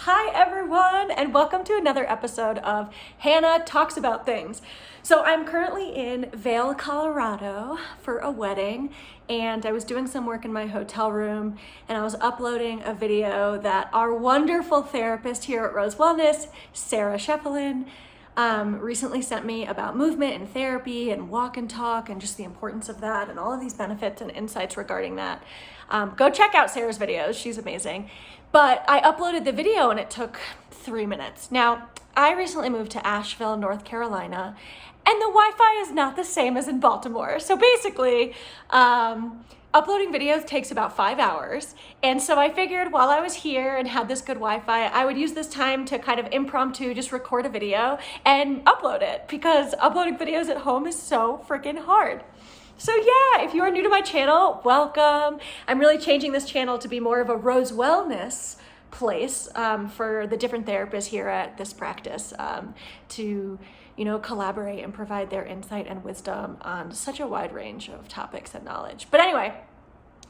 Hi everyone, and welcome to another episode of Hannah Talks About Things. So I'm currently in Vail, Colorado for a wedding, and I was doing some work in my hotel room, and I was uploading a video that our wonderful therapist here at Rose Wellness, Sarah Shefflin, recently sent me about movement and therapy and walk and talk and just the importance of that and all of these benefits and insights regarding that. Go check out Sarah's videos, she's amazing. But I uploaded the video and it took 3 minutes. Now, I recently moved to Asheville, North Carolina, and the Wi-Fi is not the same as in Baltimore. So basically, uploading videos takes about 5 hours. And so I figured while I was here and had this good Wi-Fi, I would use this time to kind of impromptu just record a video and upload it, because uploading videos at home is so freaking hard. So yeah, if you are new to my channel, welcome. I'm really changing this channel to be more of a Rose Wellness place for the different therapists here at this practice to collaborate and provide their insight and wisdom on such a wide range of topics and knowledge. But anyway,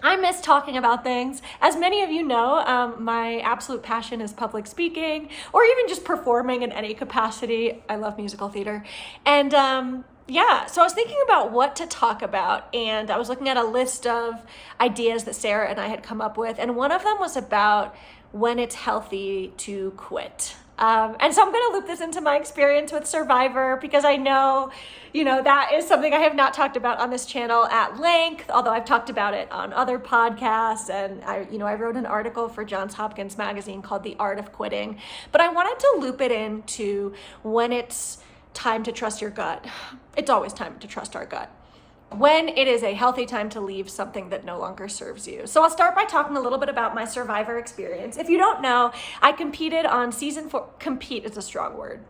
I miss talking about things. As many of you know, my absolute passion is public speaking or even just performing in any capacity. I love musical theater. And yeah, so I was thinking about what to talk about, and I was looking at a list of ideas that Sarah and I had come up with, and one of them was about when it's healthy to quit. And so I'm going to loop this into my experience with Survivor, because I know, that is something I have not talked about on this channel at length, although I've talked about it on other podcasts. And I wrote an article for Johns Hopkins magazine called The Art of Quitting, but I wanted to loop it into when it's time to trust your gut. It's always time to trust our gut. When it is a healthy time to leave something that no longer serves you. So I'll start by talking a little bit about my Survivor experience. If you don't know, I competed on season 4. Compete is a strong word.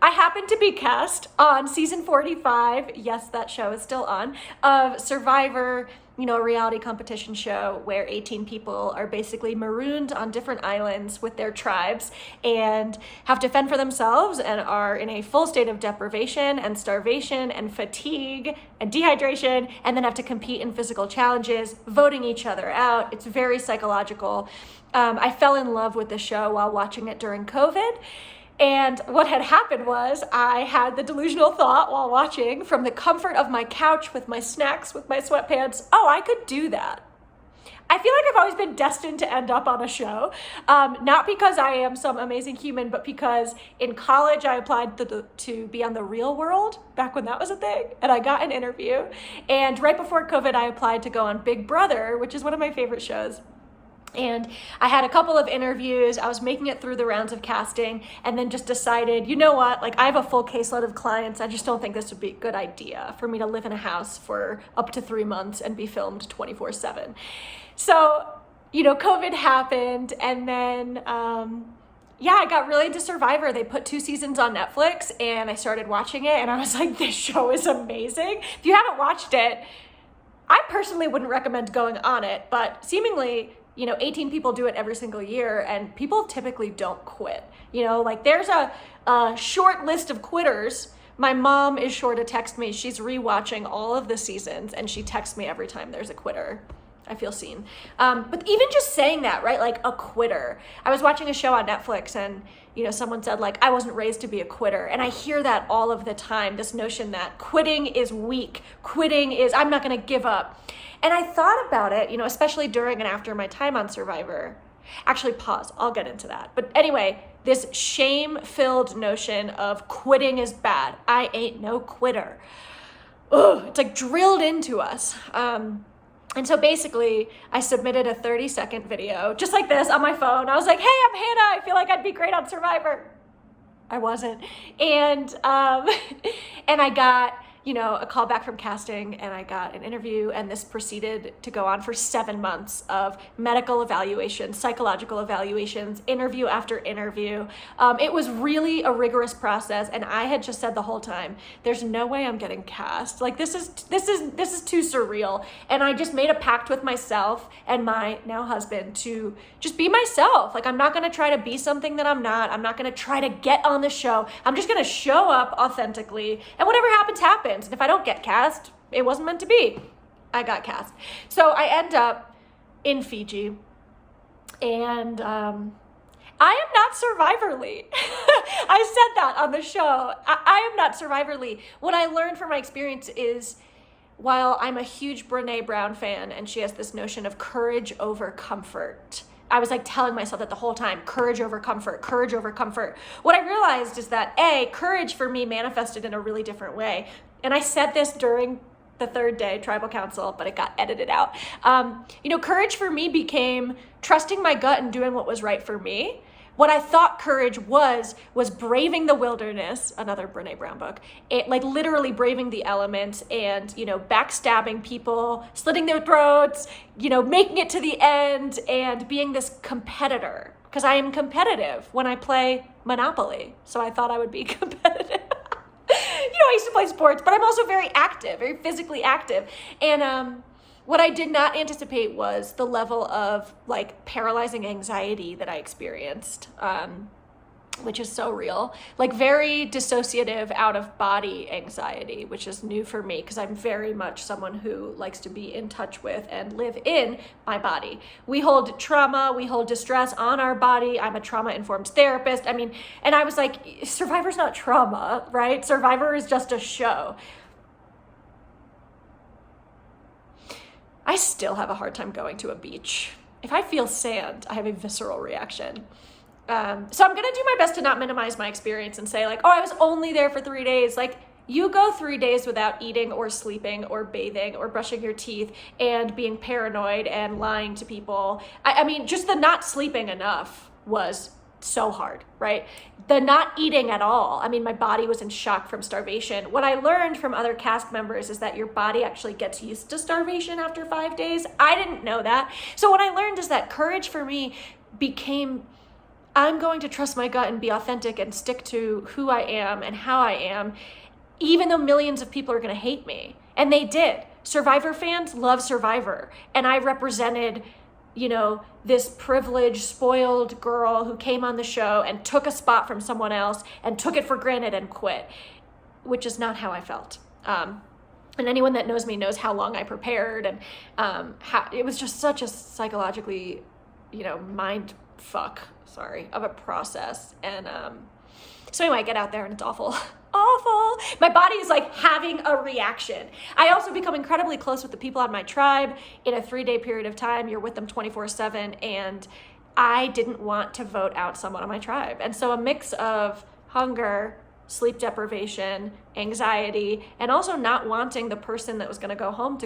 I happened to be cast on season 45, yes, that show is still on, of Survivor, a reality competition show where 18 people are basically marooned on different islands with their tribes and have to fend for themselves and are in a full state of deprivation and starvation and fatigue and dehydration, and then have to compete in physical challenges, voting each other out. It's very psychological. I fell in love with the show while watching it during COVID. And what had happened was I had the delusional thought while watching, from the comfort of my couch with my snacks, with my sweatpants, I could do that. I feel like I've always been destined to end up on a show, not because I am some amazing human, but because in college I applied to be on The Real World, back when that was a thing, and I got an interview. And right before COVID, I applied to go on Big Brother, which is one of my favorite shows. And I had a couple of interviews. I was making it through the rounds of casting, and then just decided, I have a full caseload of clients. I just don't think this would be a good idea for me to live in a house for up to 3 months and be filmed 24/7. So, COVID happened, and then, I got really into Survivor. They put 2 seasons on Netflix, and I started watching it, and I was like, this show is amazing. If you haven't watched it, I personally wouldn't recommend going on it, but seemingly 18 people do it every single year, and people typically don't quit. There's a short list of quitters. My mom is sure to text me. She's rewatching all of the seasons, and she texts me every time there's a quitter. I feel seen. But even just saying that, right? Like a quitter. I was watching a show on Netflix, and someone said, I wasn't raised to be a quitter. And I hear that all of the time, this notion that quitting is weak. Quitting is, I'm not going to give up. And I thought about it, especially during and after my time on Survivor. Actually, pause. I'll get into that. But anyway, this shame-filled notion of quitting is bad. I ain't no quitter. Ugh, it's like drilled into us. And so basically, I submitted a 30-second video, just like this, on my phone. I was like, hey, I'm Hannah. I feel like I'd be great on Survivor. I wasn't. And and I got a call back from casting, and I got an interview, and this proceeded to go on for 7 months of medical evaluations, psychological evaluations, interview after interview. It was really a rigorous process, and I had just said the whole time, there's no way I'm getting cast. This is too surreal. And I just made a pact with myself and my now husband to just be myself. I'm not going to try to be something that I'm not. I'm not going to try to get on the show. I'm just going to show up authentically, and whatever happens, happens. And if I don't get cast, it wasn't meant to be. I got cast. So I end up in Fiji, and I am not survivorly. I said that on the show. I am not survivorly. What I learned from my experience is, while I'm a huge Brene Brown fan and she has this notion of courage over comfort, I was like telling myself that the whole time, courage over comfort, courage over comfort. What I realized is that courage for me manifested in a really different way. And I said this during the third day tribal council, but it got edited out. Courage for me became trusting my gut and doing what was right for me. What I thought courage was braving the wilderness, another Brene Brown book, like literally braving the elements and, backstabbing people, slitting their throats, making it to the end and being this competitor. Because I am competitive when I play Monopoly. So I thought I would be competitive. I used to play sports, but I'm also very active, very physically active. And what I did not anticipate was the level of like paralyzing anxiety that I experienced, which is so real. Like very dissociative, out of body anxiety, which is new for me because I'm very much someone who likes to be in touch with and live in my body. We hold trauma, we hold distress on our body. I'm a trauma-informed therapist. And I was like, Survivor's not trauma, right? Survivor is just a show. I still have a hard time going to a beach. If I feel sand, I have a visceral reaction. So I'm gonna do my best to not minimize my experience and say like, I was only there for 3 days. Like, you go 3 days without eating or sleeping or bathing or brushing your teeth and being paranoid and lying to people. Just the not sleeping enough was so hard, right? The not eating at all. My body was in shock from starvation. What I learned from other cast members is that your body actually gets used to starvation after 5 days. I didn't know that. So what I learned is that courage for me became, I'm going to trust my gut and be authentic and stick to who I am and how I am, even though millions of people are going to hate me. And they did. Survivor fans love Survivor. And I represented this privileged, spoiled girl who came on the show and took a spot from someone else and took it for granted and quit, which is not how I felt. And anyone that knows me knows how long I prepared and how it was just such a psychologically, mind fuck, of a process. And so anyway, I get out there and it's awful. Awful. My body is like having a reaction. I also become incredibly close with the people on my tribe in a 3-day period of time. You're with them 24/7. And I didn't want to vote out someone on my tribe. And so a mix of hunger, sleep deprivation, anxiety, and also not wanting the person that was going to go home.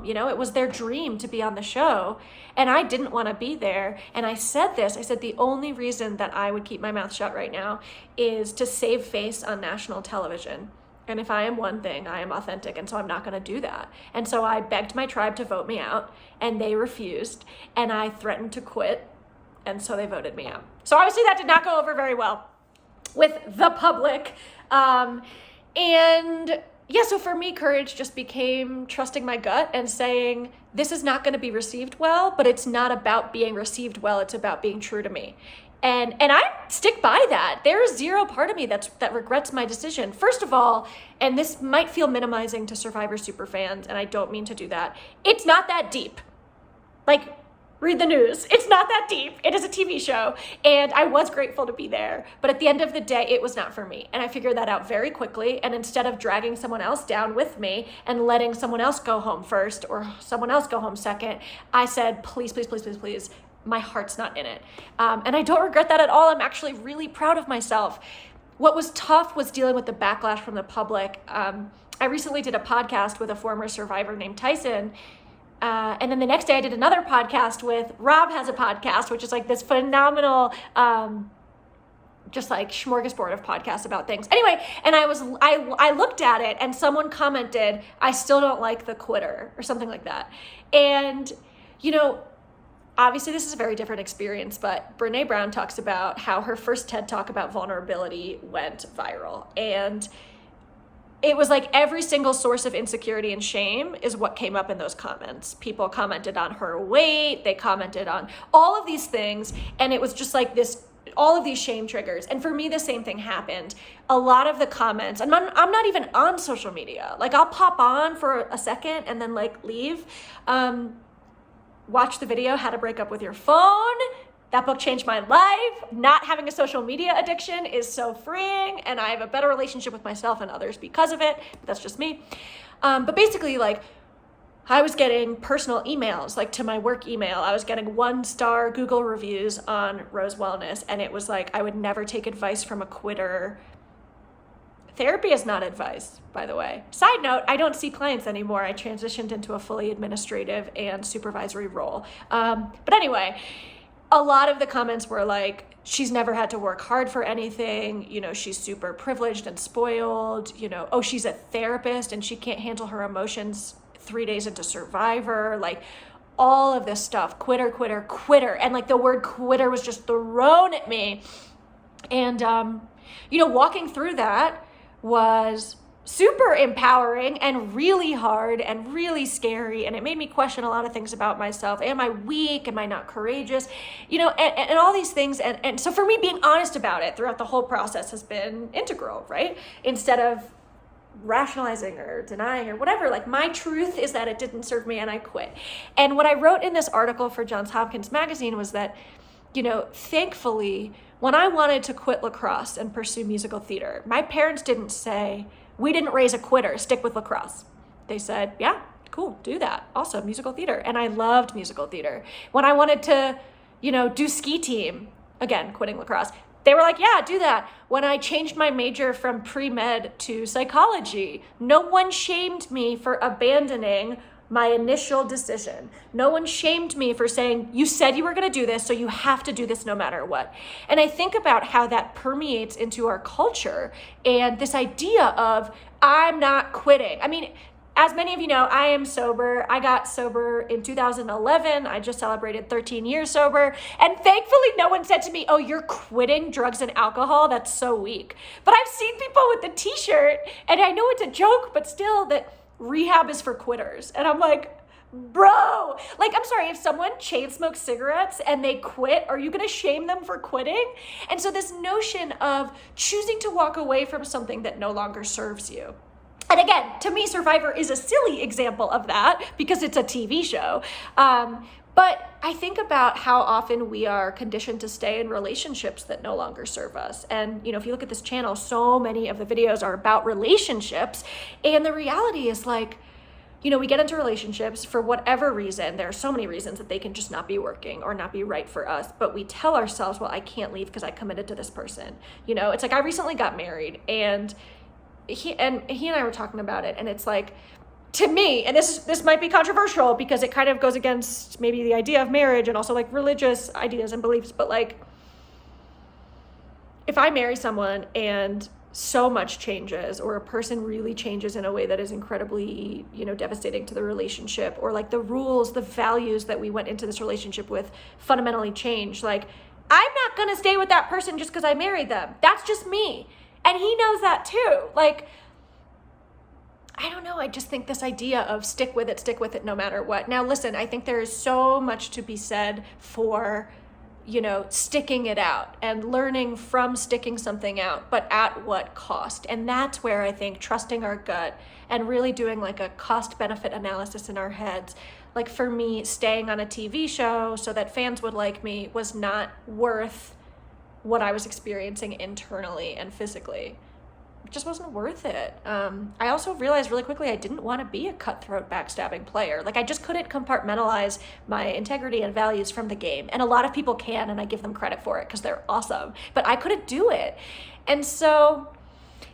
It was their dream to be on the show, and I didn't want to be there. And I said the only reason that I would keep my mouth shut right now is to save face on national television. And if I am one thing, I am authentic, and so I'm not going to do that. And so I begged my tribe to vote me out, and they refused, and I threatened to quit, and so they voted me out. So obviously that did not go over very well with the public. So for me, courage just became trusting my gut and saying, this is not going to be received well, but it's not about being received well. It's about being true to me. And I stick by that. There is zero part of me that regrets my decision. First of all, and this might feel minimizing to Survivor superfans, and I don't mean to do that, it's not that deep. Like, read the news. It's not that deep. It is a TV show. And I was grateful to be there. But at the end of the day, it was not for me. And I figured that out very quickly. And instead of dragging someone else down with me and letting someone else go home first or someone else go home second, I said, please, please, please, please, please, my heart's not in it. And I don't regret that at all. I'm actually really proud of myself. What was tough was dealing with the backlash from the public. I recently did a podcast with a former survivor named Tyson. And then the next day I did another podcast with Rob has a podcast, which is like this phenomenal, just like smorgasbord of podcasts about things. Anyway, and I looked at it and someone commented, I still don't like the quitter or something like that. And, obviously this is a very different experience, but Brene Brown talks about how her first TED Talk about vulnerability went viral. And it was like every single source of insecurity and shame is what came up in those comments. People commented on her weight, they commented on all of these things, and it was just like this, all of these shame triggers. And for me, the same thing happened. A lot of the comments, and I'm not even on social media. Like I'll pop on for a second and then like leave. Watch the video, How to Break Up with Your Phone. That book changed my life. Not having a social media addiction is so freeing, and I have a better relationship with myself and others because of it. That's just me. But basically, like, I was getting personal emails, like to my work email. I was getting 1-star Google reviews on Rose Wellness, and it was like, I would never take advice from a quitter. Therapy is not advice, by the way. Side note, I don't see clients anymore. I transitioned into a fully administrative and supervisory role. But anyway, a lot of the comments were like, she's never had to work hard for anything. You know, she's super privileged and spoiled. You know, oh, she's a therapist and she can't handle her emotions 3 days into Survivor. Like, all of this stuff, quitter, quitter, quitter. And like the word quitter was just thrown at me. And, you know, walking through that was super empowering and really hard and really scary. And it made me question a lot of things about myself. Am I weak? Am I not courageous? You know, and all these things. And so for me, being honest about it throughout the whole process has been integral, right? Instead of rationalizing or denying or whatever, like, my truth is that it didn't serve me and I quit. And what I wrote in this article for Johns Hopkins Magazine was that, you know, thankfully, when I wanted to quit lacrosse and pursue musical theater, my parents didn't say, we didn't raise a quitter, stick with lacrosse. They said, yeah, cool, do that. Awesome, musical theater. And I loved musical theater. When I wanted to, you know, do ski team, again, quitting lacrosse, they were like, yeah, do that. When I changed my major from pre-med to psychology, no one shamed me for abandoning my initial decision. No one shamed me for saying, you said you were going to do this, so you have to do this no matter what. And I think about how that permeates into our culture and this idea of, I'm not quitting. I mean, as many of you know, I am sober. I got sober in 2011. I just celebrated 13 years sober. And thankfully, no one said to me, oh, you're quitting drugs and alcohol? That's so weak. But I've seen people with the t-shirt, and I know it's a joke, but still, that rehab is for quitters. And I'm like, bro, like, I'm sorry, if someone chain smokes cigarettes and they quit, are you going to shame them for quitting? And so this notion of choosing to walk away from something that no longer serves you. And again, to me, Survivor is a silly example of that because it's a TV show. But I think about how often we are conditioned to stay in relationships that no longer serve us. And, you know, if you look at this channel, so many of the videos are about relationships. And the reality is, like, you know, we get into relationships for whatever reason. There are so many reasons that they can just not be working or not be right for us. But we tell ourselves, well, I can't leave because I committed to this person. You know, it's like, I recently got married, and he and I were talking about it, and it's like, to me, and this might be controversial because it kind of goes against maybe the idea of marriage and also like religious ideas and beliefs, but like, if I marry someone and so much changes, or a person really changes in a way that is incredibly, you know, devastating to the relationship, or like the rules, the values that we went into this relationship with fundamentally change, like, I'm not gonna stay with that person just because I married them. That's just me. And he knows that too. Like, I don't know. I just think this idea of stick with it no matter what. Now, listen, I think there is so much to be said for, you know, sticking it out and learning from sticking something out, but at what cost? And that's where I think trusting our gut and really doing like a cost benefit analysis in our heads. Like, for me, staying on a TV show so that fans would like me was not worth what I was experiencing internally and physically. It just wasn't worth it. I also realized really quickly I didn't want to be a cutthroat, backstabbing player. Like, I just couldn't compartmentalize my integrity and values from the game. And a lot of people can, and I give them credit for it because they're awesome. But I couldn't do it. And so,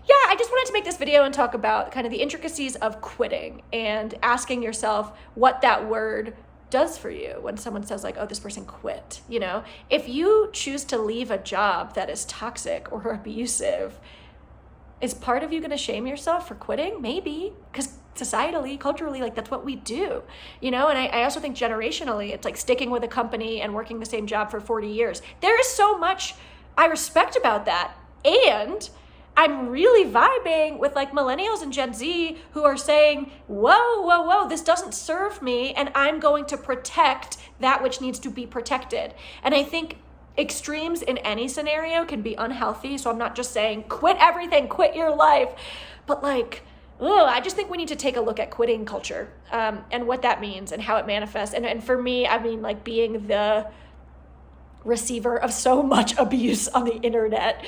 yeah, I just wanted to make this video and talk about kind of the intricacies of quitting and asking yourself what that word does for you when someone says, like, oh, this person quit. You know, if you choose to leave a job that is toxic or abusive, is part of you going to shame yourself for quitting? Maybe, because societally, culturally, like, that's what we do, you know? And I also think generationally, it's like sticking with a company and working the same job for 40 years. There is so much I respect about that. And I'm really vibing with like millennials and Gen Z who are saying, whoa, this doesn't serve me, and I'm going to protect that which needs to be protected. And I think extremes in any scenario can be unhealthy. So I'm not just saying quit everything, quit your life, but like, I just think we need to take a look at quitting culture and what that means and how it manifests. And for me, I mean, like, being the receiver of so much abuse on the internet.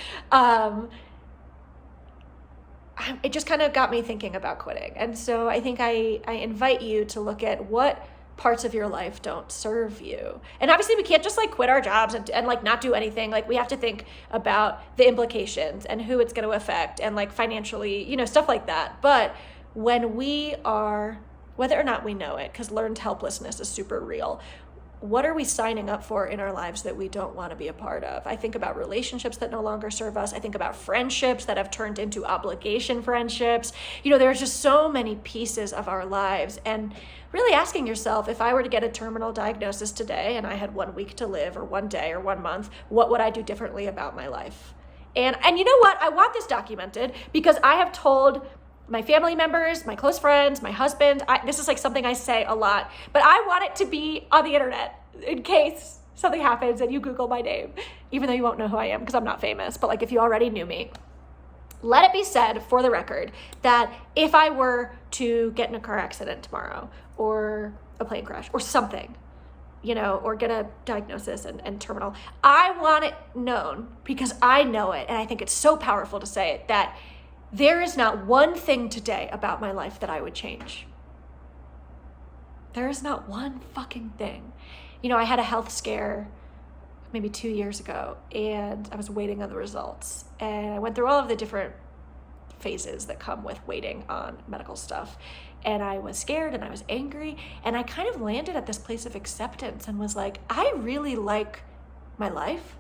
It just kind of got me thinking about quitting. And so I think I invite you to look at what parts of your life don't serve you. And obviously we can't just like quit our jobs and like not do anything. Like we have to think about the implications and who it's going to affect and like financially, you know, stuff like that. But when we are, whether or not we know it, because learned helplessness is super real, what are we signing up for in our lives that we don't want to be a part of? I think about relationships that no longer serve us. I think about friendships that have turned into obligation friendships. You know, there's just so many pieces of our lives. And really asking yourself, if I were to get a terminal diagnosis today and I had 1 week to live or 1 day or 1 month, what would I do differently about my life? And you know what? I want this documented because I have told my family members, my close friends, my husband, this is like something I say a lot, but I want it to be on the internet in case something happens and you Google my name, even though you won't know who I am because I'm not famous, but like if you already knew me. Let it be said for the record that if I were to get in a car accident tomorrow or a plane crash or something, you know, or get a diagnosis and terminal, I want it known because I know it. And I think it's so powerful to say it that there is not one thing today about my life that I would change. There is not one fucking thing. You know, I had a health scare maybe 2 years ago and I was waiting on the results. And I went through all of the different phases that come with waiting on medical stuff. And I was scared and I was angry. And I kind of landed at this place of acceptance and was like, I really like my life.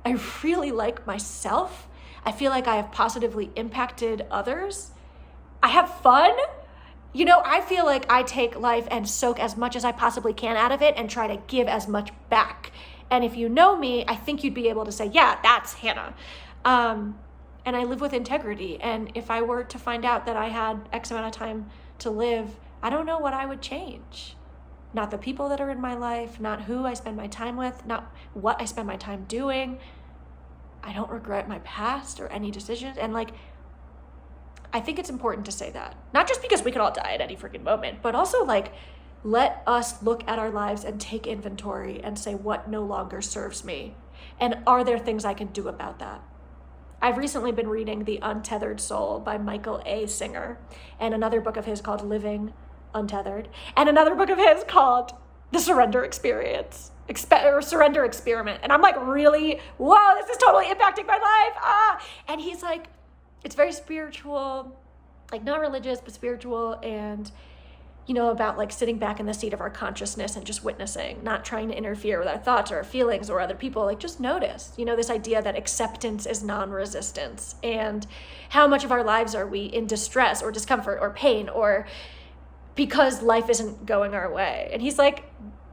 I really like myself. I feel like I have positively impacted others. I have fun. You know, I feel like I take life and soak as much as I possibly can out of it and try to give as much back. And if you know me, I think you'd be able to say, yeah, that's Hannah. And I live with integrity. And if I were to find out that I had X amount of time to live, I don't know what I would change. Not the people that are in my life, not who I spend my time with, not what I spend my time doing. I don't regret my past or any decisions. And like, I think it's important to say that. Not just because we could all die at any freaking moment, but also like, let us look at our lives and take inventory and say what no longer serves me. And are there things I can do about that? I've recently been reading The Untethered Soul by Michael A. Singer, and another book of his called Living Untethered, and another book of his called The Surrender Experience. Or Surrender Experiment. And I'm like, really? Whoa, this is totally impacting my life. And he's like, it's very spiritual, like not religious, but spiritual. And, you know, about like sitting back in the seat of our consciousness and just witnessing, not trying to interfere with our thoughts or our feelings or other people, like just notice, you know, this idea that acceptance is non-resistance and how much of our lives are we in distress or discomfort or pain or because life isn't going our way. And he's like,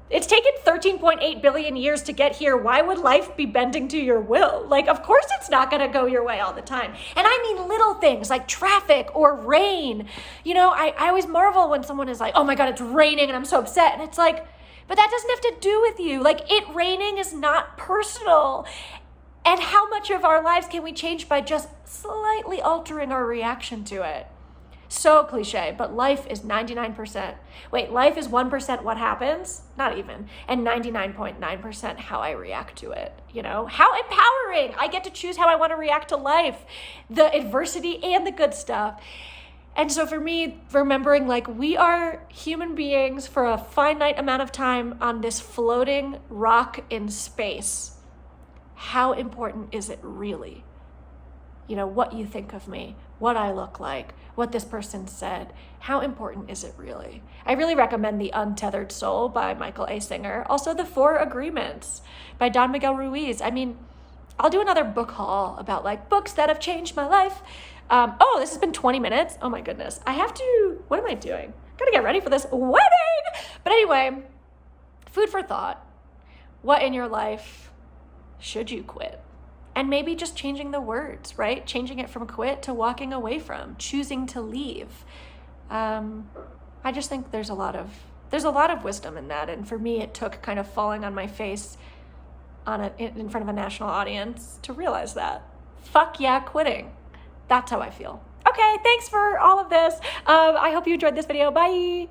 it's taken 13.8 billion years to get here. Why would life be bending to your will? Like, of course it's not going to go your way all the time. And I mean little things like traffic or rain. You know, I always marvel when someone is like, oh my God, it's raining and I'm so upset. And it's like, but that doesn't have to do with you. Like it raining is not personal. And how much of our lives can we change by just slightly altering our reaction to it? So cliche, but life is 99%. Wait, life is 1% what happens? Not even. And 99.9% how I react to it. You know, how empowering. I get to choose how I want to react to life, the adversity and the good stuff. And so for me, remembering like we are human beings for a finite amount of time on this floating rock in space. How important is it really? You know, what you think of me, what I look like, what this person said. How important is it really? I really recommend The Untethered Soul by Michael A. Singer. Also The 4 Agreements by Don Miguel Ruiz. I mean, I'll do another book haul about like books that have changed my life. This has been 20 minutes. Oh my goodness. What am I doing? Gotta get ready for this wedding. But anyway, food for thought. What in your life should you quit? And maybe just changing the words, right? Changing it from quit to walking away from, choosing to leave. I just think there's a lot of wisdom in that. And for me, it took kind of falling on my face in front of a national audience to realize that. Fuck yeah, quitting. That's how I feel. Okay, thanks for all of this. I hope you enjoyed this video. Bye.